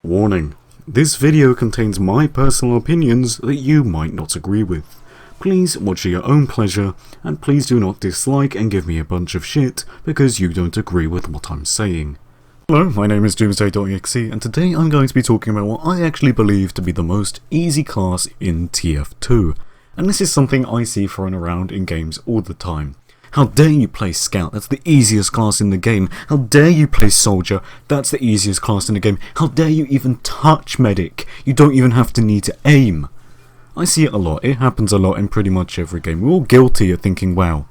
Warning: this video contains my personal opinions that you might not agree with. Please watch at your own pleasure, and please do not dislike and give me a bunch of shit because you don't agree with what I'm saying. Hello, my name is Doomsday.exe, and today I'm going to be talking about what I actually believe to be the most easy class in TF2. And this is something I see thrown around in games all the time. How dare you play Scout, that's the easiest class in the game. How dare you play Soldier, that's the easiest class in the game. How dare you even touch Medic, you don't even have to need to aim. I see it a lot, it happens a lot in pretty much every game. We're all guilty of thinking, wow,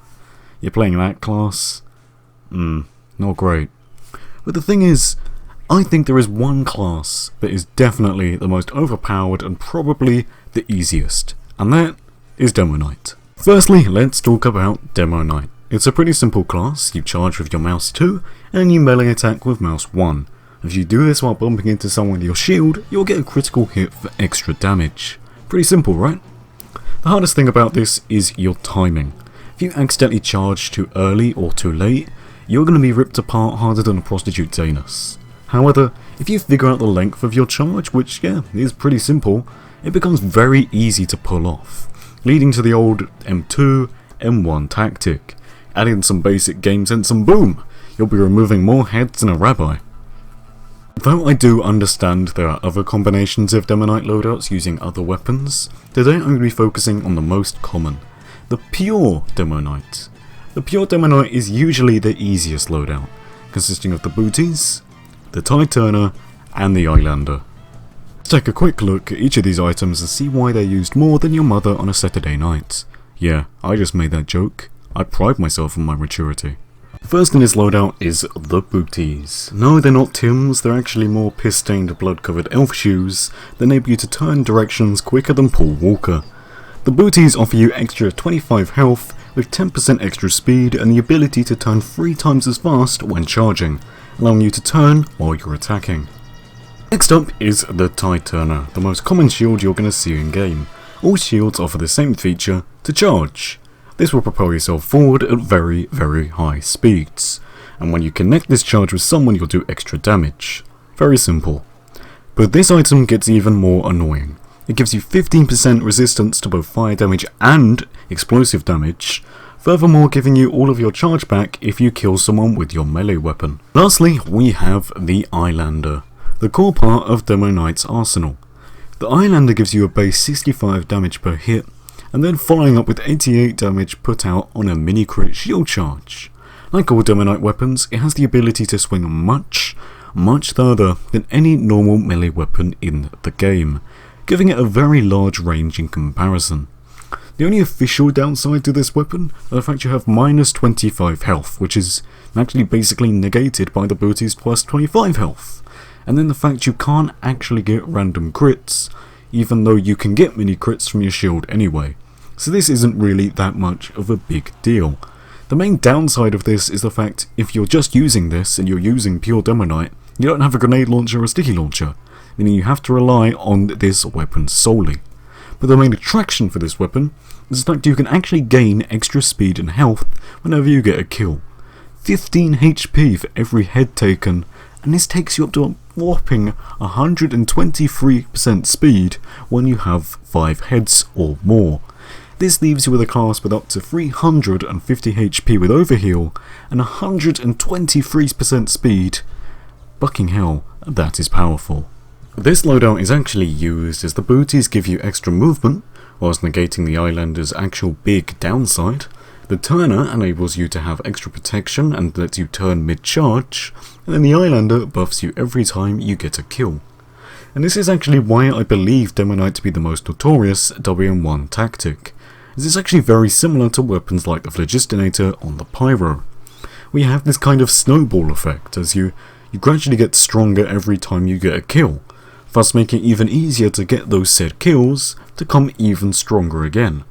you're playing that class? Not great. But the thing is, I think there is one class that is definitely the most overpowered and probably the easiest, and that is Demoknight. Firstly, let's talk about Demoknight. It's a pretty simple class. You charge with your mouse 2, and you melee attack with mouse 1. If you do this while bumping into someone with your shield, you'll get a critical hit for extra damage. Pretty simple, right? The hardest thing about this is your timing. If you accidentally charge too early or too late, you're going to be ripped apart harder than a prostitute's anus. However, if you figure out the length of your charge, which is pretty simple, it becomes very easy to pull off, leading to the old M2, M1 tactic. Add in some basic game sense and boom, you'll be removing more heads than a rabbi. Though I do understand there are other combinations of Demoknight loadouts using other weapons, today I'm going to be focusing on the most common, the pure Demoknight. The pure Demoknight is usually the easiest loadout, consisting of the booties, the tide turner, and the Islander. Let's take a quick look at each of these items and see why they're used more than your mother on a Saturday night. Yeah, I just made that joke. I pride myself on my maturity. First in this loadout is the booties. No, they're not Tims, they're actually more piss-stained, blood-covered elf shoes that enable you to turn directions quicker than Paul Walker. The booties offer you extra 25 health with 10% extra speed and the ability to turn 3 times as fast when charging, allowing you to turn while you're attacking. Next up is the Tide Turner, the most common shield you're going to see in game. All shields offer the same feature, to charge. This will propel yourself forward at very, very high speeds, and when you connect this charge with someone you'll do extra damage. Very simple. But this item gets even more annoying. It gives you 15% resistance to both fire damage and explosive damage, furthermore giving you all of your charge back if you kill someone with your melee weapon. Lastly, we have the Islander, the core part of Demoknight's arsenal. The Islander gives you a base 65 damage per hit, and then following up with 88 damage put out on a mini crit shield charge. Like all Demoknight weapons, it has the ability to swing much further than any normal melee weapon in the game, giving it a very large range in comparison. The only official downside to this weapon is the fact you have minus 25 health, which is actually basically negated by the booty's plus 25 health. And then the fact you can't actually get random crits, even though you can get mini crits from your shield anyway. So this isn't really that much of a big deal. The main downside of this is the fact if you're just using this and you're using pure Demoknight, you don't have a grenade launcher or a sticky launcher, meaning you have to rely on this weapon solely. But the main attraction for this weapon is the fact you can actually gain extra speed and health whenever you get a kill. 15 HP for every head taken, and this takes you up to a whopping 123% speed when you have 5 heads or more. This leaves you with a class with up to 350 HP with overheal and 123% speed. Fucking hell, that is powerful. This loadout is actually used as the booties give you extra movement, whilst negating the Islander's actual big downside. The Turner enables you to have extra protection and lets you turn mid-charge, and then the Islander buffs you every time you get a kill. And this is actually why I believe Demoknight to be the most notorious WM1 tactic, as it's actually very similar to weapons like the Phlegistinator on the Pyro. We have this kind of snowball effect, as you gradually get stronger every time you get a kill, thus making it even easier to get those said kills to come even stronger again.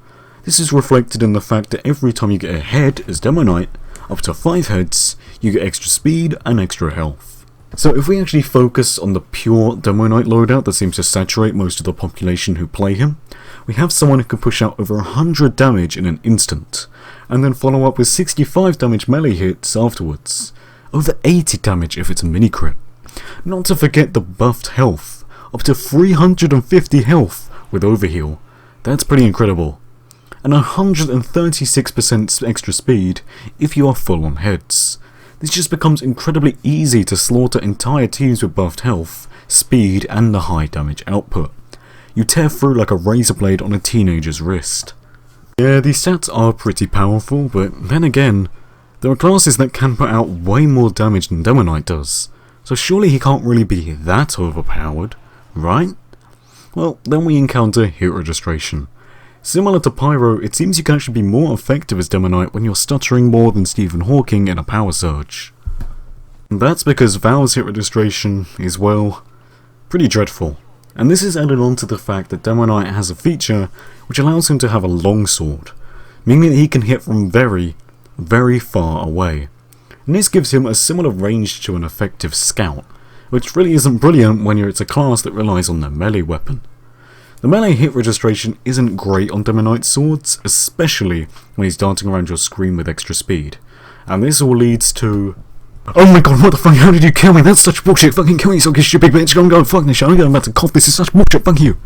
This is reflected in the fact that every time you get a head as Demoknight, up to 5 heads, you get extra speed and extra health. So if we actually focus on the pure Demoknight loadout that seems to saturate most of the population who play him, we have someone who can push out over 100 damage in an instant, and then follow up with 65 damage melee hits afterwards. Over 80 damage if it's a mini crit. Not to forget the buffed health. up to 350 health with overheal. That's pretty incredible. And 136% extra speed if you are full on heads. This just becomes incredibly easy to slaughter entire teams with buffed health, speed and the high damage output. You tear through like a razor blade on a teenager's wrist. Yeah, these stats are pretty powerful, but then again, there are classes that can put out way more damage than Demoknight does, so surely he can't really be that overpowered, right? Well, then we encounter hit registration. Similar to Pyro, it seems you can actually be more effective as Demoknight when you're stuttering more than Stephen Hawking in a power surge. And that's because Val's hit registration is, well, pretty dreadful. And this is added on to the fact that Demoknight has a feature which allows him to have a long sword, meaning that he can hit from very, very far away. And this gives him a similar range to an effective scout, which really isn't brilliant when it's a class that relies on their melee weapon. The melee hit registration isn't great on Demoknight's swords, especially when he's darting around your screen with extra speed. And this all leads to... Oh my god, what the fuck, how did you kill me? That's such bullshit, fucking kill me, you stupid bitch, go fuck this shit, I'm about to cough, this is such bullshit, fuck you!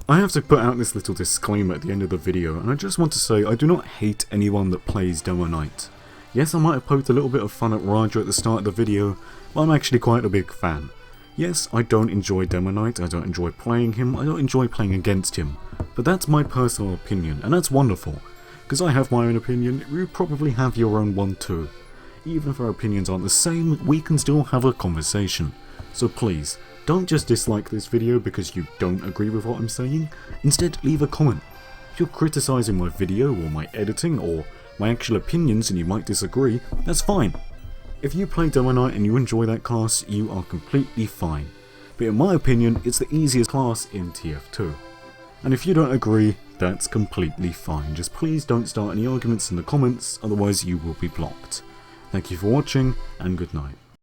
I have to put out this little disclaimer at the end of the video, and I just want to say I do not hate anyone that plays Demoknight. Yes, I might have poked a little bit of fun at Raja at the start of the video, but I'm actually quite a big fan. Yes, I don't enjoy Demoknight, I don't enjoy playing him, I don't enjoy playing against him, but that's my personal opinion, and that's wonderful, because I have my own opinion, you probably have your own one too. Even if our opinions aren't the same, we can still have a conversation. So please, don't just dislike this video because you don't agree with what I'm saying, instead leave a comment. If you're criticising my video or my editing or my actual opinions and you might disagree, that's fine. If you play Demoknight and you enjoy that class, you are completely fine. But in my opinion, it's the easiest class in TF2. And if you don't agree, that's completely fine. Just please don't start any arguments in the comments, otherwise you will be blocked. Thank you for watching, and good night.